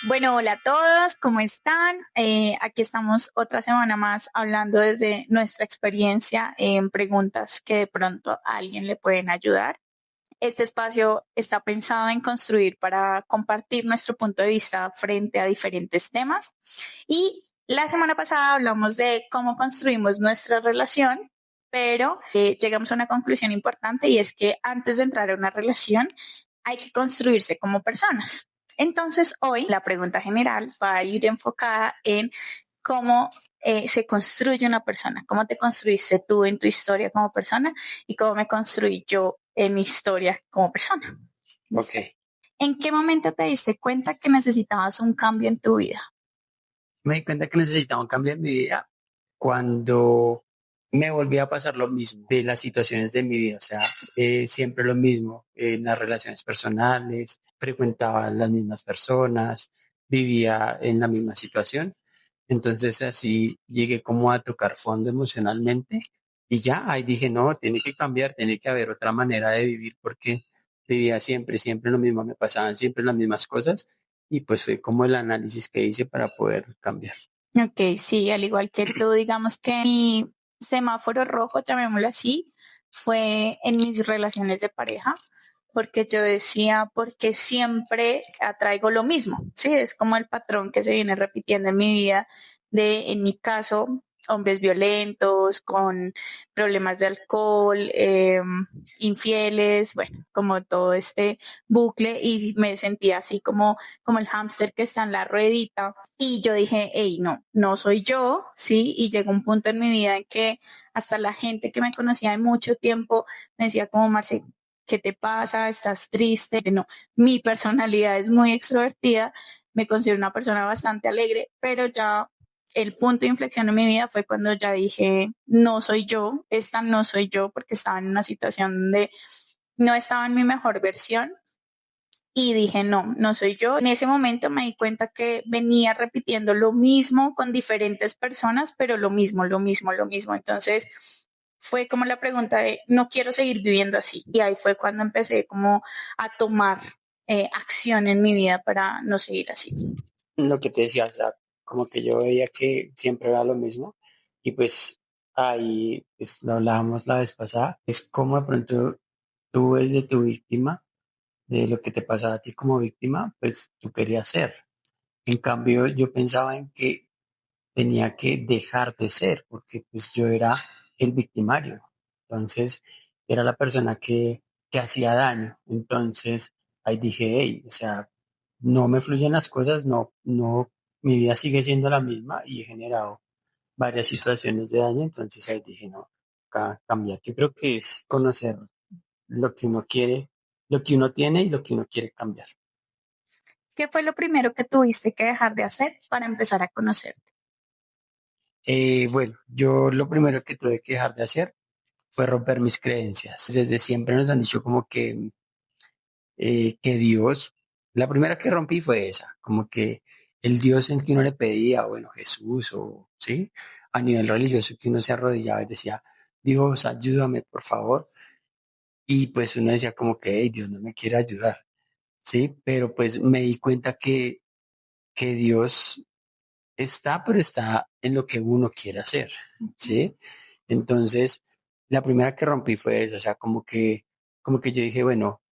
Bueno, hola a todos, ¿cómo están? Aquí estamos otra semana más hablando desde nuestra experiencia en preguntas que de pronto a alguien le pueden ayudar. Este espacio está pensado en construir para compartir nuestro punto de vista frente a diferentes temas. Y la semana pasada hablamos de cómo construimos nuestra relación, pero llegamos a una conclusión importante y es que antes de entrar a una relación hay que construirse como personas. Entonces, hoy la pregunta general va a ir enfocada en cómo se construye una persona, cómo te construiste tú en tu historia como persona y cómo me construí yo en mi historia como persona. Ok. ¿En qué momento te diste cuenta que necesitabas un cambio en tu vida? Me di cuenta que necesitaba un cambio en mi vida cuando me volví a pasar lo mismo de las situaciones de mi vida, o sea, siempre lo mismo en las relaciones personales, frecuentaba a las mismas personas, vivía en la misma situación. Entonces así llegué como a tocar fondo emocionalmente y ya ahí dije, no, tiene que cambiar, tiene que haber otra manera de vivir porque vivía siempre lo mismo, me pasaban siempre las mismas cosas y pues fue como el análisis que hice para poder cambiar. Ok, sí, al igual que tú, digamos que mi semáforo rojo, llamémoslo así, fue en mis relaciones de pareja, porque yo decía, porque siempre atraigo lo mismo, sí, es como el patrón que se viene repitiendo en mi vida, de, en mi caso, hombres violentos, con problemas de alcohol, infieles, bueno, como todo este bucle y me sentía así como el hámster que está en la ruedita y yo dije, hey, no, no soy yo, ¿sí? Y llegó un punto en mi vida en que hasta la gente que me conocía de mucho tiempo me decía como, Marce, ¿qué te pasa? ¿Estás triste? No, mi personalidad es muy extrovertida, me considero una persona bastante alegre, pero ya el punto de inflexión en mi vida fue cuando ya dije, no soy yo, esta no soy yo, porque estaba en una situación donde no estaba en mi mejor versión y dije, no, no soy yo. En ese momento me di cuenta que venía repitiendo lo mismo con diferentes personas, pero lo mismo, lo mismo, lo mismo. Entonces fue como la pregunta de, no quiero seguir viviendo así. Y ahí fue cuando empecé como a tomar acción en mi vida para no seguir así. Lo que te decía, o sea, como que yo veía que siempre era lo mismo y pues ahí pues, lo hablábamos la vez pasada, es como de pronto tú ves de tu víctima, de lo que te pasaba a ti como víctima, pues tú querías ser. En cambio, yo pensaba en que tenía que dejar de ser, porque pues yo era el victimario. Entonces, era la persona que hacía daño. Entonces, ahí dije, hey, o sea, no me fluyen las cosas, no, mi vida sigue siendo la misma y he generado varias situaciones de daño. Entonces, ahí dije, no, cambiar. Yo creo que es conocer lo que uno quiere, lo que uno tiene y lo que uno quiere cambiar. ¿Qué fue lo primero que tuviste que dejar de hacer para empezar a conocerte? Bueno, yo lo primero que tuve que dejar de hacer fue romper mis creencias. Desde siempre nos han dicho como que Dios, la primera que rompí fue esa, como que el Dios en que uno le pedía, bueno, Jesús o, ¿sí? A nivel religioso que uno se arrodillaba y decía, Dios, ayúdame, por favor. Y pues uno decía como que, hey, Dios no me quiere ayudar, ¿sí? Pero pues me di cuenta que Dios está, pero está en lo que uno quiere hacer, ¿sí? Entonces, la primera que rompí fue esa, o sea, como que yo dije, bueno,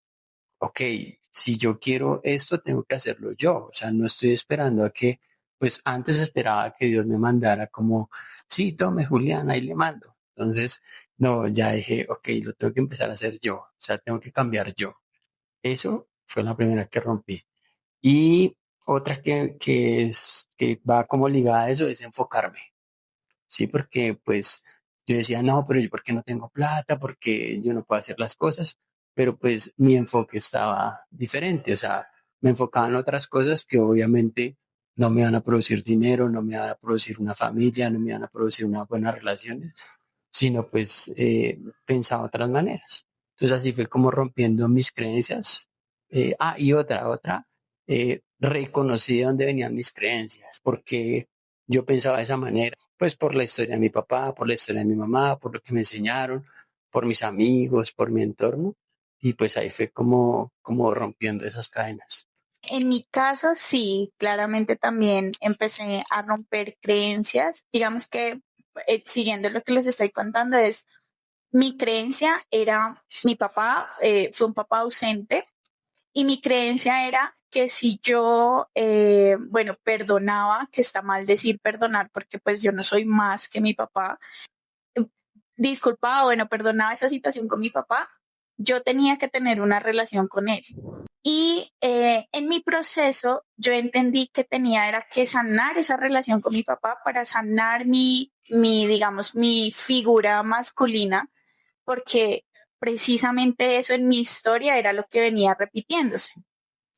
ok, si yo quiero esto, tengo que hacerlo yo, o sea, no estoy esperando a que, pues antes esperaba que Dios me mandara como, sí, tome Julián, ahí le mando. Entonces, no, ya dije, ok, lo tengo que empezar a hacer yo, o sea, tengo que cambiar yo. Eso fue la primera que rompí. Y otra que va como ligada a eso es enfocarme, ¿sí? Porque pues yo decía, no, pero yo, ¿por qué no tengo plata? Porque yo no puedo hacer las cosas. Pero pues mi enfoque estaba diferente, o sea, me enfocaba en otras cosas que obviamente no me van a producir dinero, no me van a producir una familia, no me van a producir unas buenas relaciones, sino pues pensaba otras maneras. Entonces así fue como rompiendo mis creencias. Y otra, reconocí de dónde venían mis creencias, porque yo pensaba de esa manera, pues por la historia de mi papá, por la historia de mi mamá, por lo que me enseñaron, por mis amigos, por mi entorno, y pues ahí fue como rompiendo esas cadenas. En mi caso, sí, claramente también empecé a romper creencias. Digamos que siguiendo lo que les estoy contando es, mi creencia era, mi papá fue un papá ausente y mi creencia era que si yo, bueno, perdonaba, que está mal decir perdonar porque pues yo no soy más que mi papá, disculpaba, bueno, perdonaba esa situación con mi papá, yo tenía que tener una relación con él. Y en mi proceso yo entendí que tenía era que sanar esa relación con mi papá para sanar digamos, mi figura masculina, porque precisamente eso en mi historia era lo que venía repitiéndose.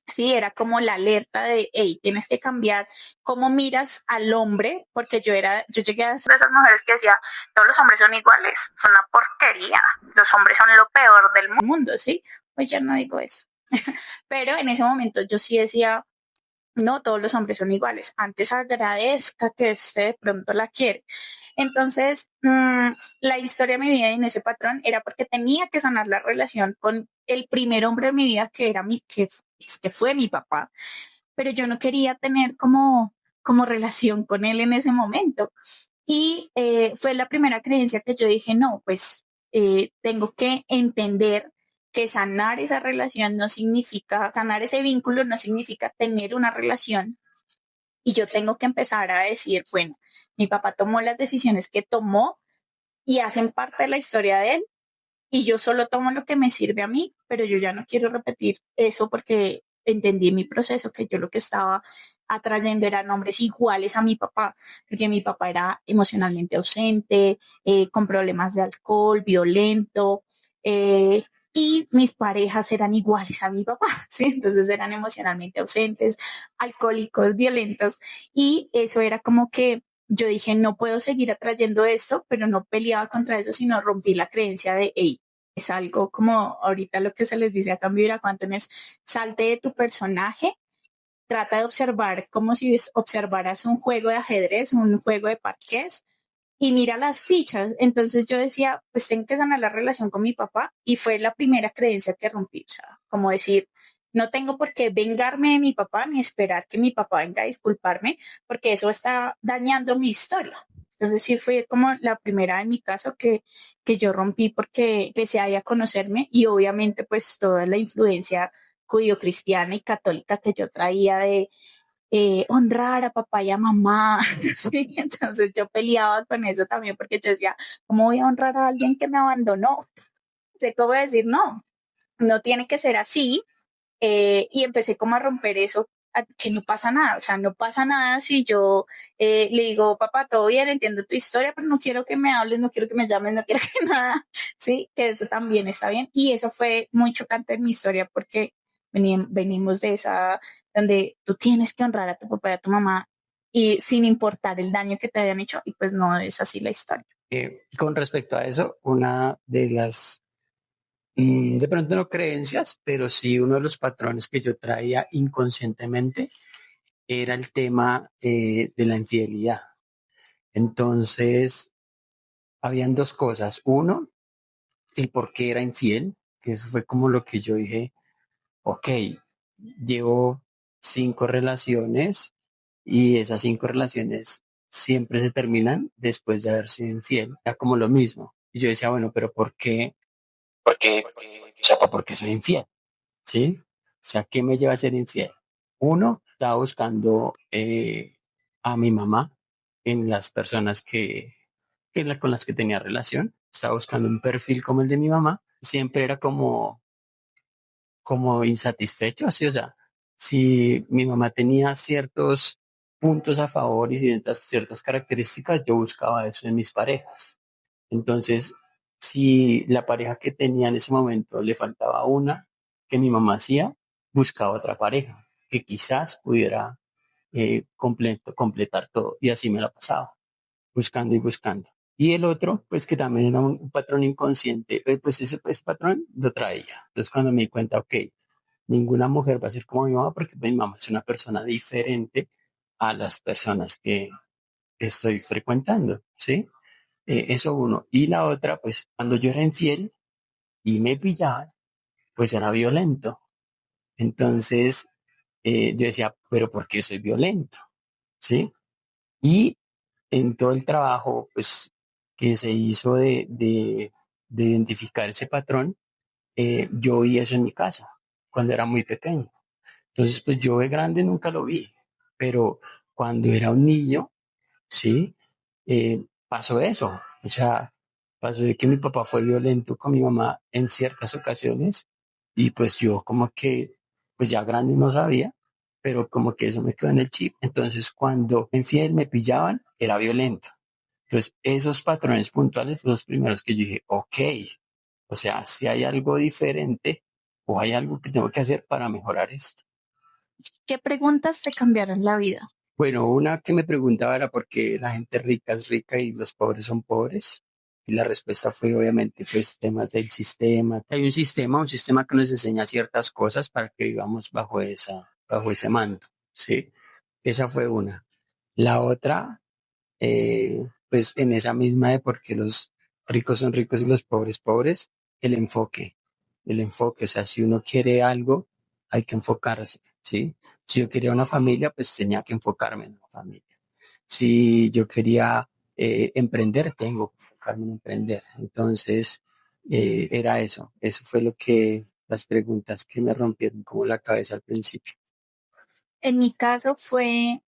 Sí, era como la alerta de, hey, tienes que cambiar cómo miras al hombre, porque yo llegué a ser de esas mujeres que decía, todos los hombres son iguales, son una porquería, los hombres son lo peor del mundo, ¿sí? Pues ya no digo eso. Pero en ese momento yo sí decía, no todos los hombres son iguales. Antes agradezca que usted de pronto la quiere. Entonces, la historia de mi vida en ese patrón era porque tenía que sanar la relación con el primer hombre de mi vida que era que fue mi papá, pero yo no quería tener como relación con él en ese momento. Y fue la primera creencia que yo dije, no, pues tengo que entender que sanar esa relación no significa, sanar ese vínculo no significa tener una relación. Y yo tengo que empezar a decir, bueno, mi papá tomó las decisiones que tomó y hacen parte de la historia de él y yo solo tomo lo que me sirve a mí, pero yo ya no quiero repetir eso porque entendí en mi proceso que yo lo que estaba atrayendo eran hombres iguales a mi papá, porque mi papá era emocionalmente ausente, con problemas de alcohol, violento, eh, y mis parejas eran iguales a mi papá, ¿sí? Entonces eran emocionalmente ausentes, alcohólicos, violentos, y eso era como que yo dije, no puedo seguir atrayendo esto, pero no peleaba contra eso, sino rompí la creencia de, hey, es algo como ahorita lo que se les dice a cambio de Quantum es salte de tu personaje, trata de observar como si observaras un juego de ajedrez, un juego de parqués y mira las fichas. Entonces yo decía, pues tengo que sanar la relación con mi papá y fue la primera creencia que rompí, o sea, como decir, no tengo por qué vengarme de mi papá ni esperar que mi papá venga a disculparme porque eso está dañando mi historia. Entonces sí fue como la primera en mi caso que yo rompí porque empecé ahí a conocerme y obviamente pues toda la influencia judío-cristiana y católica que yo traía de honrar a papá y a mamá. Sí, entonces yo peleaba con eso también porque yo decía, ¿cómo voy a honrar a alguien que me abandonó? Sé cómo decir, no, no tiene que ser así. Y empecé como a romper eso, que no pasa nada, o sea, no pasa nada si yo le digo, papá, todo bien, entiendo tu historia, pero no quiero que me hables, no quiero que me llames, no quiero que nada, sí, que eso también está bien. Y eso fue muy chocante en mi historia porque venimos de esa, donde tú tienes que honrar a tu papá y a tu mamá y sin importar el daño que te hayan hecho, y pues no es así la historia. Con respecto a eso, una de las, de pronto no creencias, pero sí uno de los patrones que yo traía inconscientemente era el tema de la infidelidad. Entonces, habían dos cosas. Uno, el por qué era infiel, que eso fue como lo que yo dije, ok, llevo 5 relaciones y esas 5 relaciones siempre se terminan después de haber sido infiel. Era como lo mismo. Y yo decía, bueno, pero ¿por qué? O sea, ¿por qué soy infiel? ¿Sí? O sea, ¿qué me lleva a ser infiel? Uno, estaba buscando a mi mamá en las personas con las que tenía relación. Estaba buscando un perfil como el de mi mamá. Siempre era como insatisfecho, así, o sea, si mi mamá tenía ciertos puntos a favor y ciertas características, yo buscaba eso en mis parejas. Entonces, si la pareja que tenía en ese momento le faltaba una que mi mamá hacía, buscaba otra pareja que quizás pudiera completar todo. Y así me la pasaba, buscando y buscando. Y el otro, pues que también era un patrón inconsciente, pues ese patrón lo traía. Entonces cuando me di cuenta, ok, ninguna mujer va a ser como mi mamá porque mi mamá es una persona diferente a las personas que estoy frecuentando, ¿sí? Eso uno. Y la otra, pues cuando yo era infiel y me pillaban, pues era violento. Entonces, yo decía, pero ¿por qué soy violento? ¿Sí? Y en todo el trabajo, pues, que se hizo de identificar ese patrón, yo vi eso en mi casa cuando era muy pequeño. Entonces, pues yo de grande nunca lo vi, pero cuando era un niño, sí, pasó eso. O sea, pasó de que mi papá fue violento con mi mamá en ciertas ocasiones y pues yo como que, pues ya grande no sabía, pero como que eso me quedó en el chip. Entonces, cuando en fiel me pillaban, era violento. Entonces, esos patrones puntuales fueron los primeros que yo dije, ok, o sea, si hay algo diferente o hay algo que tengo que hacer para mejorar esto. ¿Qué preguntas te cambiaron la vida? Bueno, una que me preguntaba era por qué la gente rica es rica y los pobres son pobres. Y la respuesta fue obviamente pues temas del sistema. Hay un sistema que nos enseña ciertas cosas para que vivamos bajo ese mando. Sí, esa fue una. La otra, pues en esa misma de por qué los ricos son ricos y los pobres pobres, el enfoque, el enfoque, o sea, si uno quiere algo, hay que enfocarse, ¿sí? Si yo quería una familia, pues tenía que enfocarme en una familia. Si yo quería emprender, tengo que enfocarme en emprender. Entonces, era eso, eso fue las preguntas que me rompieron como la cabeza al principio. En mi caso fue,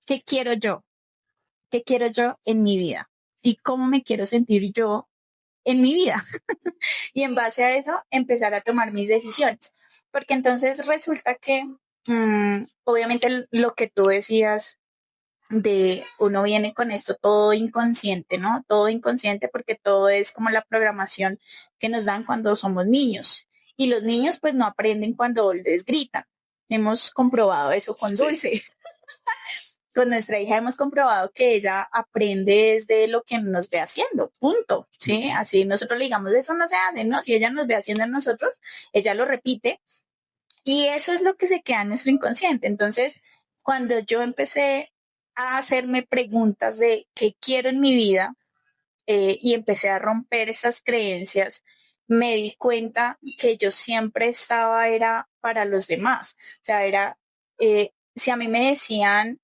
¿qué quiero yo? ¿Qué quiero yo en mi vida? ¿Y cómo me quiero sentir yo en mi vida? Y en base a eso, empezar a tomar mis decisiones. Porque entonces resulta que, obviamente, lo que tú decías de uno viene con esto todo inconsciente, ¿no? Todo inconsciente porque todo es como la programación que nos dan cuando somos niños. Y los niños pues no aprenden cuando les gritan. Hemos comprobado eso con Sí. Dulce. Con nuestra hija hemos comprobado que ella aprende desde lo que nos ve haciendo, punto, ¿sí? Así nosotros le digamos, eso no se hace, ¿no? Si ella nos ve haciendo en nosotros, ella lo repite y eso es lo que se queda en nuestro inconsciente. Entonces, cuando yo empecé a hacerme preguntas de qué quiero en mi vida y empecé a romper esas creencias, me di cuenta que yo siempre estaba, era para los demás. O sea, era, si a mí me decían,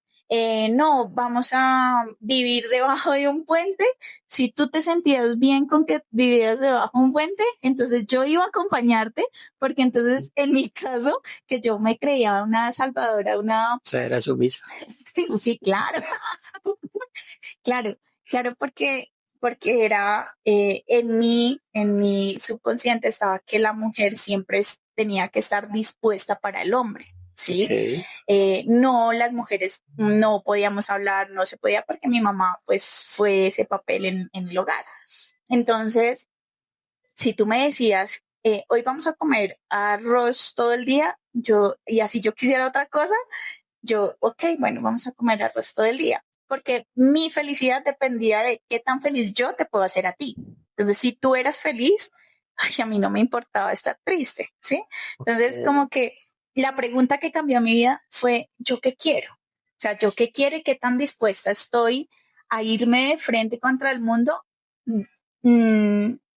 no, vamos a vivir debajo de un puente, si tú te sentías bien con que vivieras debajo de un puente, entonces yo iba a acompañarte, porque entonces en mi caso, que yo me creía una salvadora, una... O sea, era sumisa. Sí, claro, claro, claro, porque era en mi subconsciente estaba que la mujer siempre tenía que estar dispuesta para el hombre, ¿sí? Ok. No, las mujeres no podíamos hablar, no se podía porque mi mamá pues fue ese papel en el hogar. Entonces, si tú me decías, hoy vamos a comer arroz todo el día, yo, y así yo quisiera otra cosa, yo, ok, bueno, vamos a comer arroz todo el día, porque mi felicidad dependía de qué tan feliz yo te puedo hacer a ti. Entonces, si tú eras feliz, ay, a mí no me importaba estar triste, ¿sí? Entonces, Ok. como que la pregunta que cambió mi vida fue, ¿yo qué quiero? O sea, ¿yo qué quiero y qué tan dispuesta estoy a irme de frente contra el mundo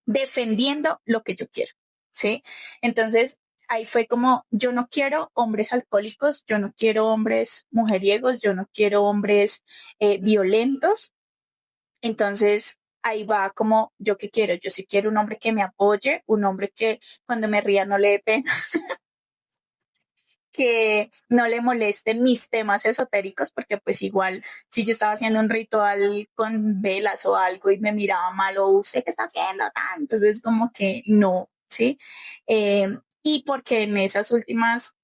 defendiendo lo que yo quiero, ¿sí? Entonces, ahí fue como, yo no quiero hombres alcohólicos, yo no quiero hombres mujeriegos, yo no quiero hombres violentos. Entonces, ahí va como, yo qué quiero, yo sí quiero un hombre que me apoye, un hombre que cuando me ría no le dé pena, que no le molesten mis temas esotéricos, porque pues igual si yo estaba haciendo un ritual con velas o algo y me miraba mal, o usted qué está haciendo, entonces como que no, ¿sí? Eh, y porque en las últimas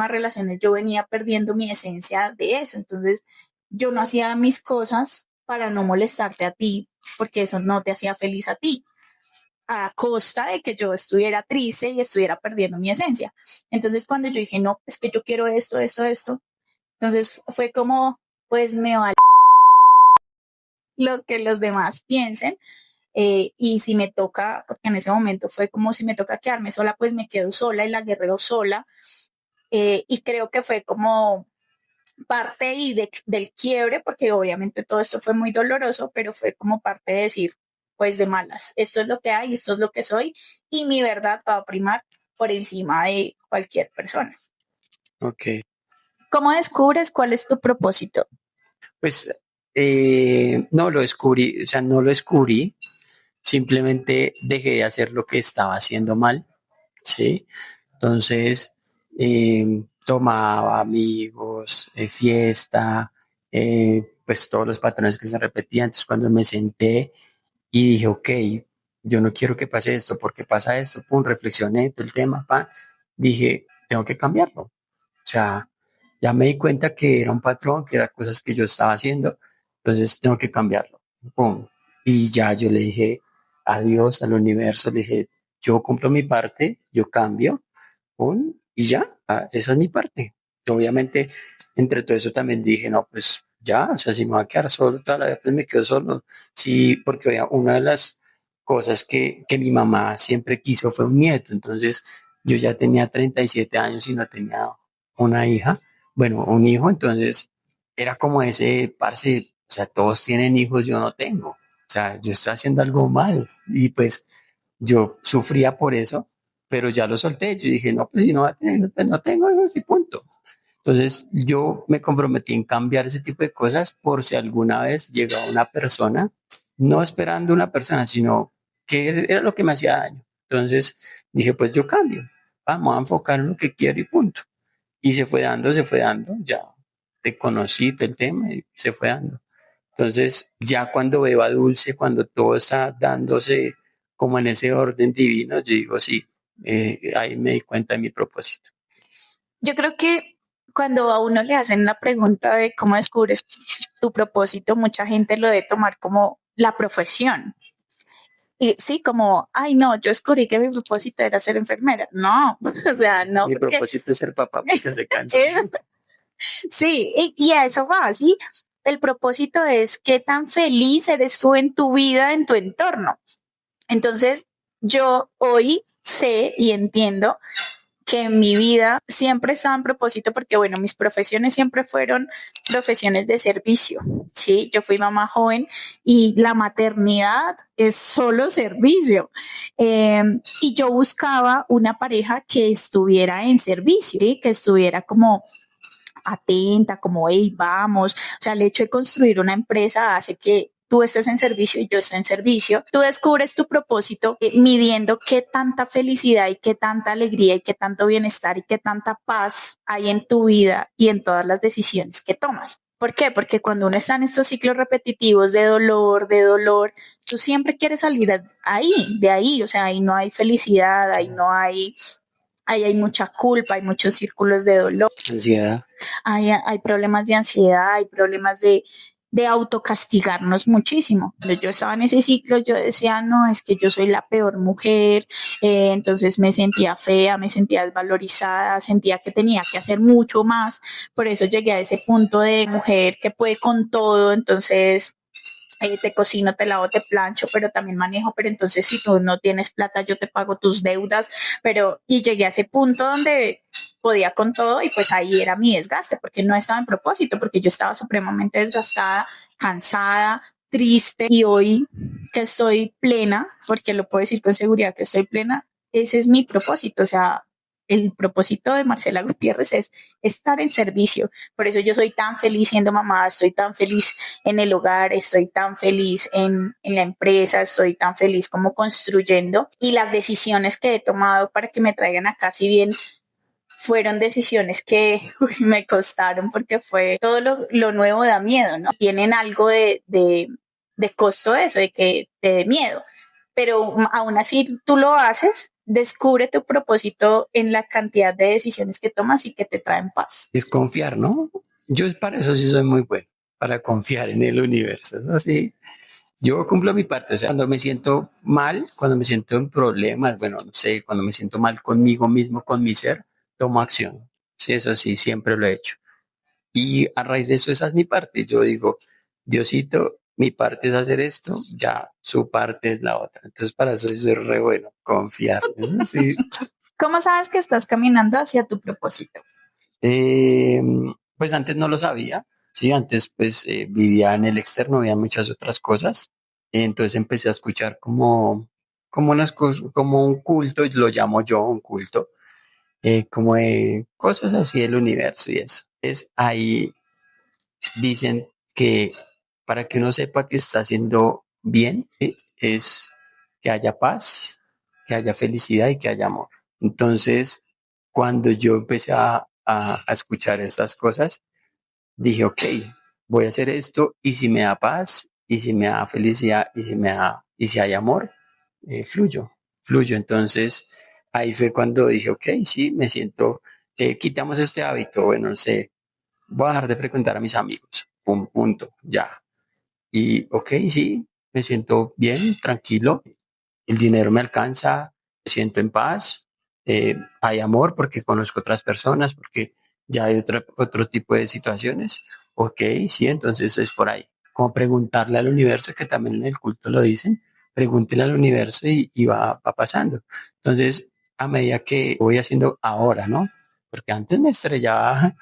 relaciones yo venía perdiendo mi esencia de eso, entonces yo no hacía mis cosas para no molestarte a ti, porque eso no te hacía feliz a ti, a costa de que yo estuviera triste y estuviera perdiendo mi esencia. Entonces cuando yo dije, no, es que yo quiero esto, esto, esto, entonces fue como, pues me vale lo que los demás piensen. Y si me toca, porque en ese momento fue como si me toca quedarme sola, pues me quedo sola y la guerrero sola. Y creo que fue como parte y del quiebre, porque obviamente todo esto fue muy doloroso, pero fue como parte de decir, pues de malas, esto es lo que hay, esto es lo que soy, y mi verdad va a primar por encima de cualquier persona. Ok. ¿Cómo descubres cuál es tu propósito? Pues no lo descubrí, o sea, no lo descubrí, simplemente dejé de hacer lo que estaba haciendo mal, ¿sí? Entonces, tomaba amigos, fiesta, pues todos los patrones que se repetían. Entonces, cuando me senté y dije, ok, yo no quiero que pase esto, ¿por qué pasa esto? Pum, reflexioné del tema, pa, dije, tengo que cambiarlo. O sea, ya me di cuenta que era un patrón, que eran cosas que yo estaba haciendo, entonces tengo que cambiarlo. Pum. Y ya yo le dije adiós al universo, le dije, yo cumplo mi parte, yo cambio, pum, y ya, esa es mi parte. Obviamente, entre todo eso también dije, no, pues ya, o sea, si me voy a quedar solo toda la vida, pues me quedo solo. Sí, porque oiga, una de las cosas que mi mamá siempre quiso fue un nieto, entonces yo ya tenía 37 años y no tenía una hija, bueno, un hijo, entonces era como ese, parce, o sea, todos tienen hijos, yo no tengo, o sea, yo estoy haciendo algo mal y pues yo sufría por eso, pero ya lo solté, yo dije, no, pues si no va a tener, pues no tengo hijos y punto. Entonces yo me comprometí en cambiar ese tipo de cosas por si alguna vez llegaba una persona, no esperando una persona, sino que era lo que me hacía daño. Entonces dije, pues yo cambio, vamos a enfocar en lo que quiero y punto. Y se fue dando, ya te conocí el tema y se fue dando. Entonces, ya cuando veo a Dulce, cuando todo está dándose como en ese orden divino, yo digo, sí, ahí me di cuenta de mi propósito. Yo creo que cuando a uno le hacen la pregunta de cómo descubres tu propósito, mucha gente lo debe tomar como la profesión. Y sí, como, ay, no, yo descubrí que mi propósito era ser enfermera. No, o sea, no, Mi porque propósito es ser papá porque se cansa. sí, y a eso va, ¿sí? El propósito es qué tan feliz eres tú en tu vida, en tu entorno. Entonces, yo hoy sé y entiendo que en mi vida siempre estaba en propósito porque, bueno, mis profesiones siempre fueron profesiones de servicio, ¿sí? Yo fui mamá joven y la maternidad es solo servicio. Y yo buscaba una pareja que estuviera en servicio, ¿sí? Que estuviera como atenta, como, hey, vamos. O sea, el hecho de construir una empresa hace que tú estés en servicio y yo esté en servicio. Tú descubres tu propósito midiendo qué tanta felicidad y qué tanta alegría y qué tanto bienestar y qué tanta paz hay en tu vida y en todas las decisiones que tomas. ¿Por qué? Porque cuando uno está en estos ciclos repetitivos de dolor, tú siempre quieres salir ahí, de ahí, o sea, ahí no hay felicidad, ahí hay mucha culpa, hay muchos círculos de dolor, Ansiedad. hay problemas de ansiedad, hay problemas de autocastigarnos muchísimo. Cuando yo estaba en ese ciclo, yo decía, no, es que yo soy la peor mujer, entonces me sentía fea, me sentía desvalorizada, sentía que tenía que hacer mucho más, por eso llegué a ese punto de mujer que puede con todo, entonces te cocino, te lavo, te plancho, pero también manejo, pero entonces si tú no tienes plata, yo te pago tus deudas, pero y llegué a ese punto donde podía con todo y pues ahí era mi desgaste, porque no estaba en propósito, porque yo estaba supremamente desgastada, cansada, triste y hoy que estoy plena, porque lo puedo decir con seguridad que estoy plena, ese es mi propósito, o sea, el propósito de Marcela Gutiérrez es estar en servicio. Por eso yo soy tan feliz siendo mamá, estoy tan feliz en el hogar, estoy tan feliz en la empresa, estoy tan feliz como construyendo y las decisiones que he tomado para que me traigan acá, si bien fueron decisiones que me costaron porque fue todo lo nuevo da miedo, ¿no? Tienen algo de costo de eso, de que te dé miedo, pero aún así tú lo haces, descubre tu propósito en la cantidad de decisiones que tomas y que te traen paz. Es confiar, ¿no? Yo para eso sí soy muy bueno, para confiar en el universo. Es así. Yo cumplo mi parte, o sea, cuando me siento mal, cuando me siento en problemas, bueno, no sé, cuando me siento mal conmigo mismo, con mi ser, tomo acción. Sí, eso sí, siempre lo he hecho. Y a raíz de eso, esa es mi parte. Yo digo, Diosito, mi parte es hacer esto, ya su parte es la otra. Entonces, para eso soy re bueno, confiar. Eso sí. ¿Cómo sabes que estás caminando hacia tu propósito? Eh, pues antes no lo sabía, sí, antes pues vivía en el externo, había muchas otras cosas. Entonces empecé a escuchar como unas cosas, como un culto, y lo llamo yo un culto, como de cosas así del universo y eso. Es ahí dicen que para que uno sepa que está haciendo bien, es que haya paz, que haya felicidad y que haya amor. Entonces, cuando yo empecé a escuchar estas cosas, dije, ok, voy a hacer esto y si me da paz y si me da felicidad y si hay amor, fluyo. Entonces, ahí fue cuando dije, ok, sí, me siento, quitamos este hábito, bueno, no sé, voy a dejar de frecuentar a mis amigos, punto, ya. Y ok, sí, me siento bien, tranquilo, el dinero me alcanza, me siento en paz, hay amor porque conozco otras personas, porque ya hay otro tipo de situaciones. Ok, sí, entonces es por ahí. Como preguntarle al universo, que también en el culto lo dicen, pregúntele al universo y va pasando. Entonces, a medida que voy haciendo ahora, ¿no? Porque antes me estrellaba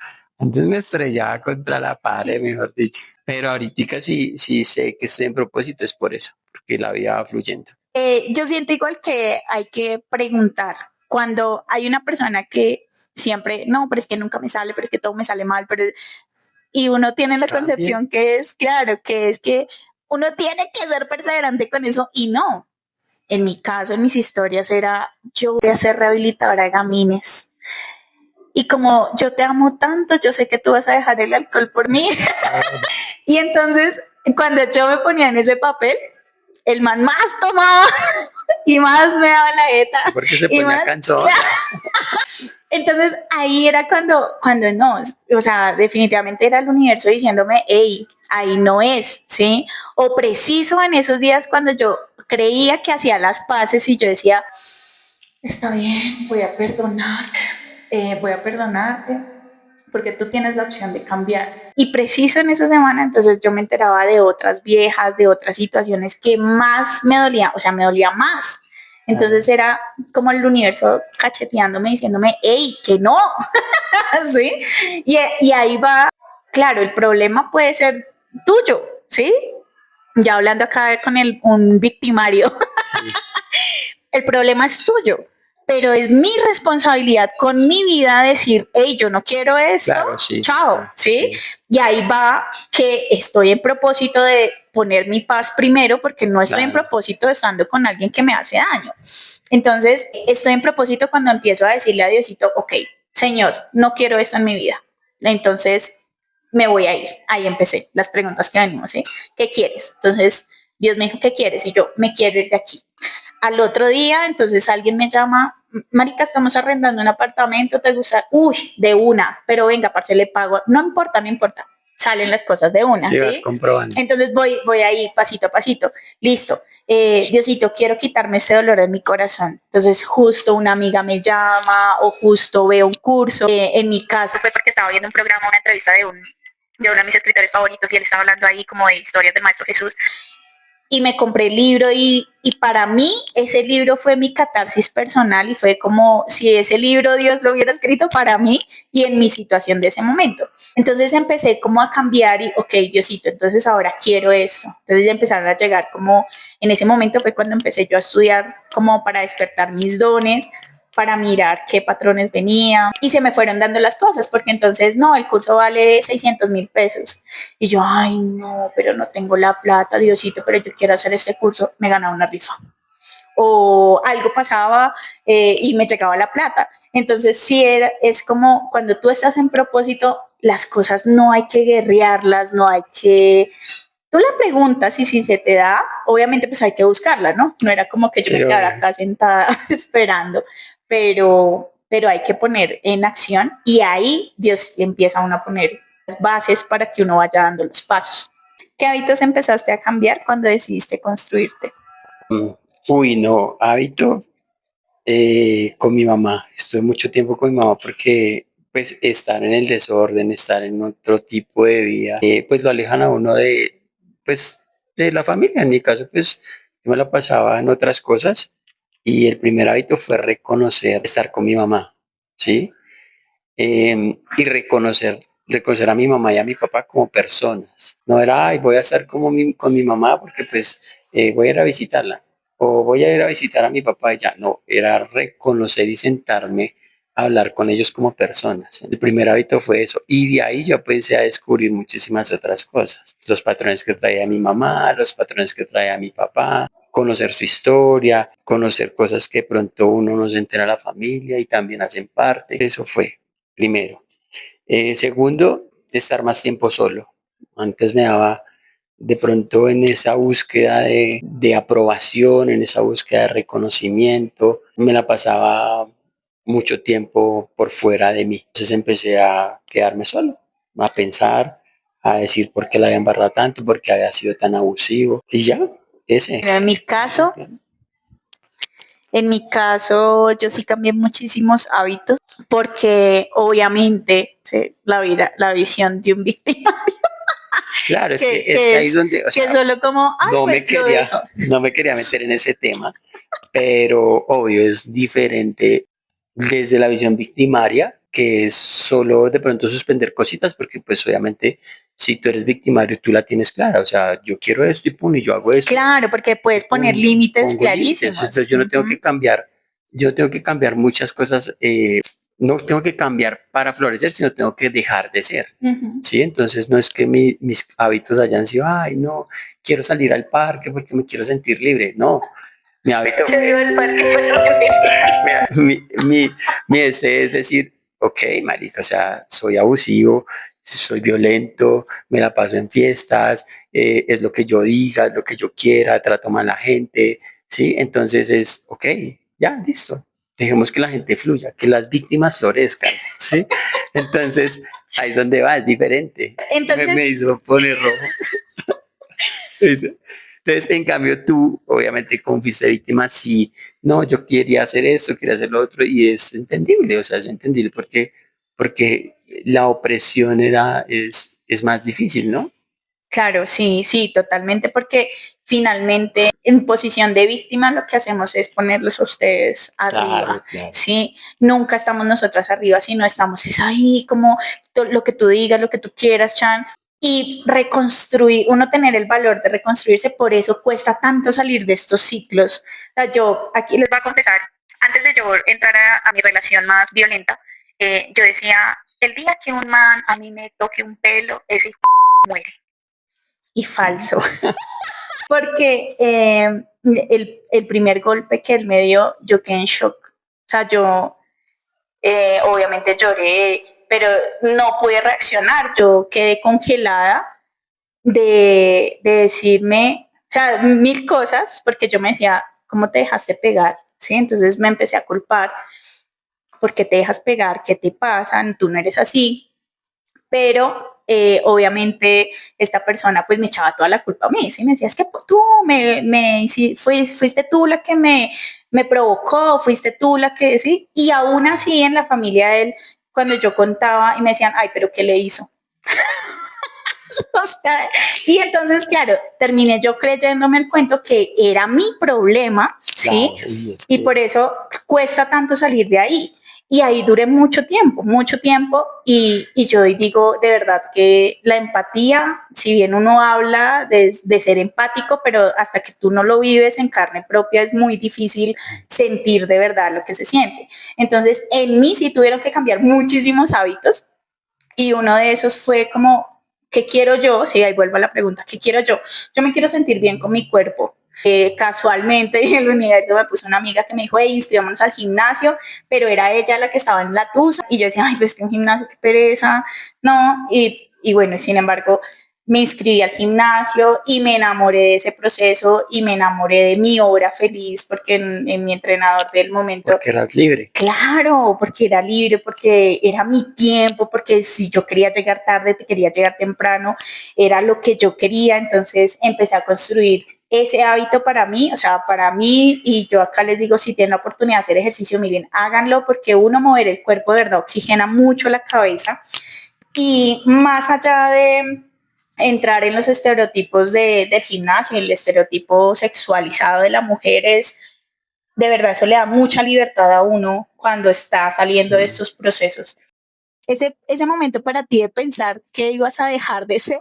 contra la pared, mejor dicho. Pero ahorita sí sé que estoy en propósito, es por eso, porque la vida va fluyendo. Yo siento igual que hay que preguntar cuando hay una persona que siempre, no, pero es que nunca me sale, pero es que todo me sale mal, pero y uno tiene la Cambie. concepción que es, claro, que es que uno tiene que ser perseverante con eso y no. En mi caso, en mis historias era, yo voy a ser rehabilitadora de gamines. Y como yo te amo tanto, yo sé que tú vas a dejar el alcohol por mí. Y entonces, cuando yo me ponía en ese papel, el man más tomaba y más me daba la jeta Porque se y ponía más, cansón. claro. Entonces ahí era cuando no, o sea, definitivamente era el universo diciéndome, hey, ahí no es, ¿sí? O preciso en esos días cuando yo creía que hacía las paces y yo decía, está bien, voy a perdonarte, porque tú tienes la opción de cambiar. Y preciso en esa semana, entonces yo me enteraba de otras viejas, de otras situaciones que más me dolía, o sea, me dolía más. Entonces era como el universo cacheteándome, diciéndome, hey, que no, ¿sí? Y ahí va, claro, el problema puede ser tuyo, ¿sí? Ya hablando acá con un victimario, Sí, el problema es tuyo, pero es mi responsabilidad con mi vida decir, hey, yo no quiero esto, claro, chao, ¿sí? sí, Y ahí va que estoy en propósito de poner mi paz primero porque no estoy en claro. propósito de estando con alguien que me hace daño. Entonces, estoy en propósito cuando empiezo a decirle a Diosito, ok, Señor, no quiero esto en mi vida. Entonces, me voy a ir. Ahí empecé las preguntas que venimos, ¿sí? ¿Qué quieres? Entonces, Dios me dijo, ¿qué quieres? Y yo, me quiero ir de aquí. Al otro día, entonces alguien me llama, marica, estamos arrendando un apartamento, ¿te gusta? Uy, de una, pero venga, parce, le pago. No importa, no importa. Salen las cosas de una, Sí, vas ¿sí? comprobando. Entonces voy ahí pasito a pasito. Listo. Diosito, quiero quitarme ese dolor de mi corazón. Entonces justo una amiga me llama o justo veo un curso. En mi caso fue porque estaba viendo un programa, una entrevista de uno de mis escritores favoritos y él estaba hablando ahí como de historias del Maestro Jesús y me compré el libro y para mí ese libro fue mi catarsis personal y fue como si ese libro Dios lo hubiera escrito para mí y en mi situación de ese momento. Entonces empecé como a cambiar y, ok, Diosito, entonces ahora quiero eso. Entonces ya empezaron a llegar como, en ese momento fue cuando empecé yo a estudiar como para despertar mis dones, para mirar qué patrones venía y se me fueron dando las cosas porque entonces no, el curso vale 600.000 pesos y yo, ay, no, pero no tengo la plata, Diosito, pero yo quiero hacer este curso, me ganaba una rifa. O algo pasaba y me llegaba la plata. Entonces, sí, es como cuando tú estás en propósito, las cosas no hay que guerrearlas, no hay que... Tú la preguntas y si se te da, obviamente pues hay que buscarla, ¿no? No era como que yo Sí, me quedara obvio. acá sentada esperando, pero hay que poner en acción y ahí Dios le empieza a uno a poner las bases para que uno vaya dando los pasos. ¿Qué hábitos empezaste a cambiar cuando decidiste construirte? Mm. Uy, no, hábito con mi mamá. Estuve mucho tiempo con mi mamá porque pues estar en el desorden, estar en otro tipo de vida, pues lo alejan a uno pues, de la familia. En mi caso, pues yo me la pasaba en otras cosas y el primer hábito fue reconocer, estar con mi mamá, ¿sí? Y reconocer a mi mamá y a mi papá como personas. No era, ay, voy a estar con mi mamá porque pues voy a ir a visitarla o voy a ir a visitar a mi papá y ya. No, era reconocer y sentarme hablar con ellos como personas. El primer hábito fue eso. Y de ahí yo empecé a descubrir muchísimas otras cosas. Los patrones que traía mi mamá, los patrones que traía mi papá, conocer su historia, conocer cosas que pronto uno no se entera a la familia y también hacen parte. Eso fue primero. Segundo, estar más tiempo solo. Antes me daba de pronto en esa búsqueda de aprobación, en esa búsqueda de reconocimiento, me la pasaba mucho tiempo por fuera de mí. Entonces empecé a quedarme solo, a pensar, a decir por qué la había embarrado tanto, por qué había sido tan abusivo. Y ya, ese. Pero en mi caso, yo sí cambié muchísimos hábitos porque obviamente sí, la visión de un víctima Claro, es que que ahí es es donde, o que es sea, solo como, ay, pues lo dejo. no me quería meter en ese tema, pero obvio es diferente desde la visión victimaria, que es solo de pronto suspender cositas, porque pues obviamente si tú eres victimario, tú la tienes clara, o sea, yo quiero esto y pum, y yo hago esto, Claro, porque y puedes poner pum, límites pongo límites, clarísimos. entonces yo no tengo que cambiar, yo tengo que cambiar muchas cosas, no tengo que cambiar para florecer, sino tengo que dejar de ser, Ujú. ¿sí? Entonces no es que mis hábitos hayan sido, ay, no, quiero salir al parque porque me quiero sentir libre, no, mi hábito Yo vivo al parque, pero mi, mi, mi es decir, ok, marica, o sea, soy abusivo, soy violento, me la paso en fiestas, es lo que yo diga, es lo que yo quiera, trato mal a la gente, ¿sí? Entonces es, ok, ya, listo. Dejemos que la gente fluya, que las víctimas florezcan, ¿sí? Entonces, ahí es donde va, es diferente. Me entonces, hizo poner rojo. Eso. Entonces, en cambio, tú, obviamente, como fuiste víctima, sí, no, yo quería hacer esto, quería hacer lo otro, y es entendible, o sea, es entendible porque la opresión es más difícil, ¿no? claro, sí, sí, totalmente, porque finalmente en posición de víctima lo que hacemos es ponerlos a ustedes Claro, arriba, claro. ¿sí? Nunca estamos nosotras arriba, sino estamos es ahí como lo que tú digas, lo que tú quieras, Chan. Y reconstruir, uno tener el valor de reconstruirse, por eso cuesta tanto salir de estos ciclos. O sea, yo aquí les voy a confesar, antes de yo entrar a mi relación más violenta, yo decía, el día que un man a mí me toque un pelo, ese hijo muere. Y falso, porque el primer golpe que él me dio, yo quedé en shock. O sea, yo obviamente lloré, pero no pude reaccionar. Yo quedé congelada de decirme, o sea, mil cosas, porque yo me decía, ¿cómo te dejaste pegar? ¿Sí? Entonces me empecé a culpar, ¿por qué te dejas pegar? ¿Qué te pasa? Tú no eres así. Pero obviamente esta persona pues me echaba toda la culpa a mí, ¿sí? Me decía, es que tú fuiste tú la que me provocó, fuiste tú la que, ¿sí? Y aún así en la familia de él, cuando yo contaba y me decían, ay, pero ¿qué le hizo? O sea, y entonces, claro, terminé yo creyéndome el cuento que era mi problema, ¿sí? Claro, y es Y que, por eso cuesta tanto salir de ahí. Y ahí duré mucho tiempo, y yo digo de verdad que la empatía, si bien uno habla de ser empático, pero hasta que tú no lo vives en carne propia es muy difícil sentir de verdad lo que se siente. Entonces, en mí sí tuvieron que cambiar muchísimos hábitos, y uno de esos fue como, ¿qué quiero yo? Sí, ahí vuelvo a la pregunta, ¿qué quiero yo? Yo me quiero sentir bien con mi cuerpo. Casualmente en el universo me puso una amiga que me dijo, hey, inscribámonos al gimnasio, pero era ella la que estaba en la tusa, y yo decía, ay, pues que un gimnasio, qué pereza, no, y bueno, sin embargo, me inscribí al gimnasio y me enamoré de ese proceso y me enamoré de mi hora feliz, porque en mi entrenador del momento, porque eras libre. claro, porque era libre, porque era mi tiempo, porque si yo quería llegar tarde, te quería llegar temprano, era lo que yo quería. Entonces empecé a construir ese hábito para mí, o sea, para mí, y yo acá les digo, si tienen la oportunidad de hacer ejercicio, miren, háganlo, porque uno, mover el cuerpo de verdad oxigena mucho la cabeza, y más allá de entrar en los estereotipos del gimnasio, el estereotipo sexualizado de la mujer es, de verdad, eso le da mucha libertad a uno cuando está saliendo de estos procesos. Ese momento para ti de pensar que ibas a dejar de ser.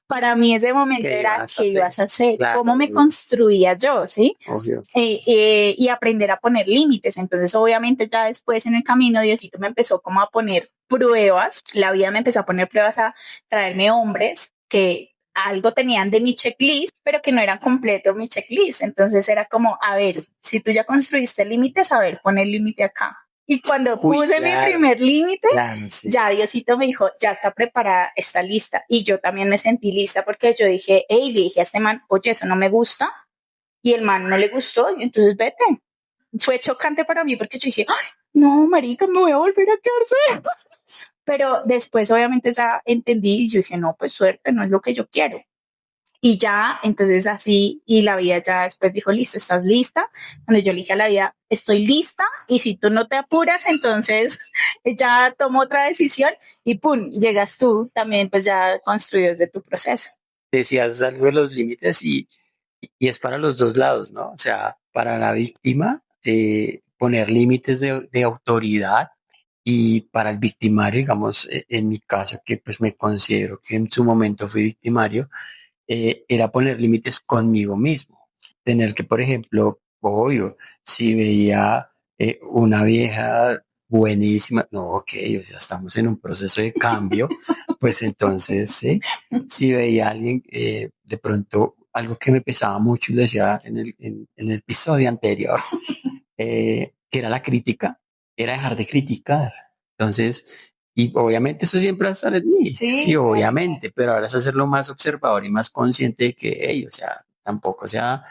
Para mí ese momento ¿Qué era ibas a qué hacer? ibas a hacer, Claro, cómo me construía yo, ¿sí? obvio. Y aprender a poner límites. Entonces, obviamente, ya después en el camino, Diosito me empezó como a poner pruebas, la vida me empezó a poner pruebas, a traerme hombres que algo tenían de mi checklist, pero que no eran completo mi checklist. Entonces era como, a ver, si tú ya construiste límites, a ver, pon el límite acá. Y cuando Uy, puse mi claro, primer límite, claro, sí. ya Diosito me dijo, ya está preparada, está lista. Y yo también me sentí lista porque yo dije, hey, le dije a este man, oye, eso no me gusta. Y el man no le gustó, y entonces vete. Fue chocante para mí porque yo dije, ay, no, marica, me voy a volver a quedar. Pero después obviamente ya entendí y yo dije, no, pues suerte, no es lo que yo quiero. Y ya, entonces así, y la vida ya después dijo, listo, ¿estás lista? Cuando yo le dije a la vida, estoy lista, y si tú no te apuras, entonces ya tomo otra decisión, y pum, llegas tú también, pues ya construidos de tu proceso. Decías algo de los límites y es para los dos lados, ¿no? O sea, para la víctima, poner límites de autoridad y para el victimario, digamos, en mi caso, que pues me considero que en su momento fui victimario, era poner límites conmigo mismo. Tener que, por ejemplo, obvio, si veía una vieja buenísima, no, ok, o sea, estamos en un proceso de cambio, pues entonces, sí, si veía a alguien, de pronto, algo que me pesaba mucho y lo decía en el episodio anterior, que era la crítica, era dejar de criticar. Entonces, y obviamente eso siempre va a estar en mí, sí, Sí, claro. obviamente, pero ahora es hacerlo más observador y más consciente de que, hey, o sea, tampoco sea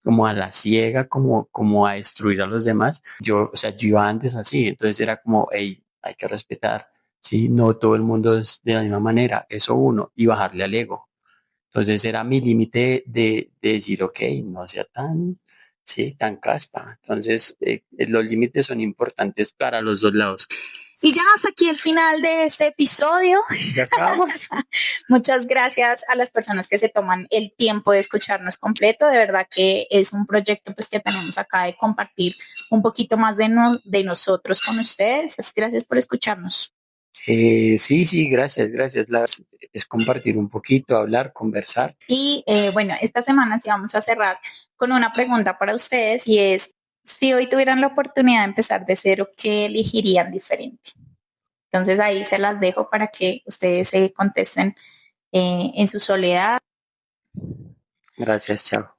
como a la ciega, como a destruir a los demás. Yo, o sea, yo iba antes así, entonces era como, hey, hay que respetar, sí, no todo el mundo es de la misma manera, eso uno, y bajarle al ego. Entonces era mi límite de decir, ok, no sea tan, sí, tan caspa. Entonces, los límites son importantes para los dos lados. Y ya hasta aquí el final de este episodio. Ya acabamos. Muchas gracias a las personas que se toman el tiempo de escucharnos completo. De verdad que es un proyecto pues que tenemos acá de compartir un poquito más de nosotros con ustedes. Gracias por escucharnos. Sí, sí, gracias, gracias. Es compartir un poquito, hablar, conversar. Y bueno, esta semana sí vamos a cerrar con una pregunta para ustedes y es, si hoy tuvieran la oportunidad de empezar de cero, ¿qué elegirían diferente? Entonces ahí se las dejo para que ustedes se contesten en su soledad. Gracias, chao.